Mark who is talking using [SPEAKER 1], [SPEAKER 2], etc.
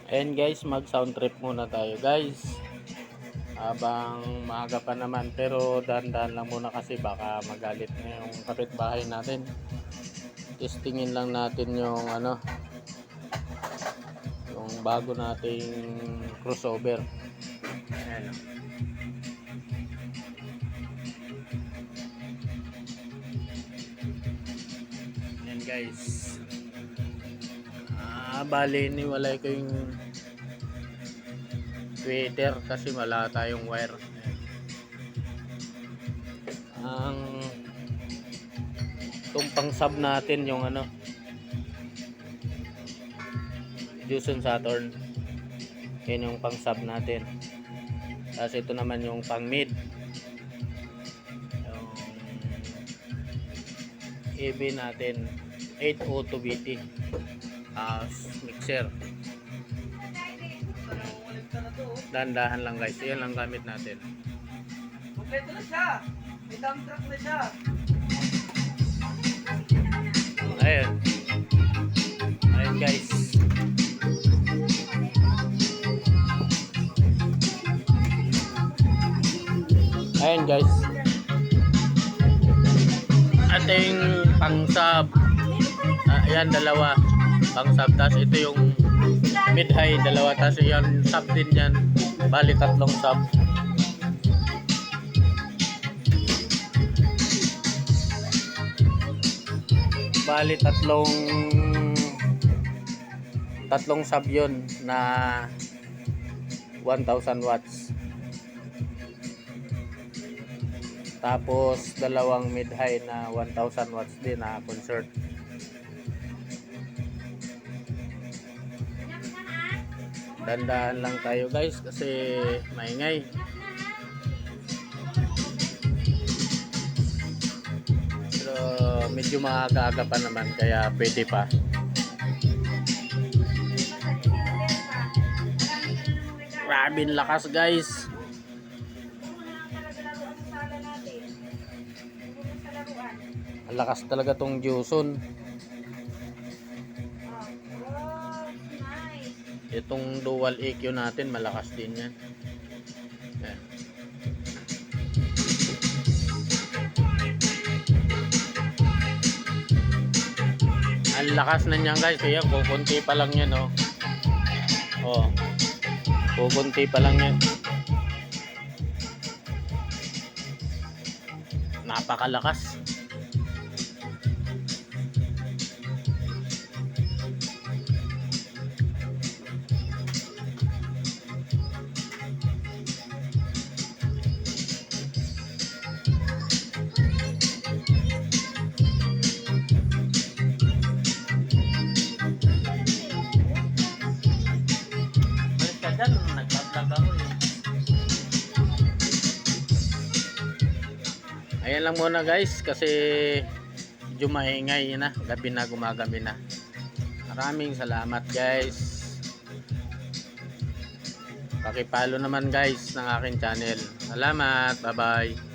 [SPEAKER 1] Ayan guys, mag sound trip muna tayo guys. Habang maaga pa naman, pero dahan-dahan lang muna kasi baka magalit na yung kapitbahay natin. Testingin lang natin yung yung bago nating crossover. Ayan. Ayan guys. Bali niwalay ko yung Twitter kasi wala tayong wire. Ang itong pang sub natin yung Juson Saturn, yun yung pang sub natin. Tapos ito naman yung pang mid, yung EB natin 802 BT mixer. Dahan-dahan lang guys, yan lang gamit natin.
[SPEAKER 2] Kompleto na siya. May dump truck na siya.
[SPEAKER 1] Ayan. Ayan guys. Ayan guys. Ating pang-sub. Ayan, dalawa. Pang-sub. Tapos ito yung mid-high, dalawa. Tapos yan, sub din yan. Bali, tatlong sub. Bali, tatlong sub yun na 1,000 watts. Tapos dalawang mid-high na 1,000 watts din na concert. Dandahan lang tayo guys kasi maingay. Pero medyo maaga-aga pa naman kaya pwede pa. Grabing lakas guys. Ang lakas talaga tong Juson. Itong dual EQ natin malakas din yan. Ayan. Ang lakas na niyan guys. Kaya kukunti pa lang yan oh. Oh. Kukunti pa lang yan. Napakalakas. Nagbablog ako eh. Ayan lang muna guys kasi medyo maingay na, gabi na, gumagabi na. Maraming salamat guys. Pakipalo naman guys ng aking channel. Salamat, bye bye.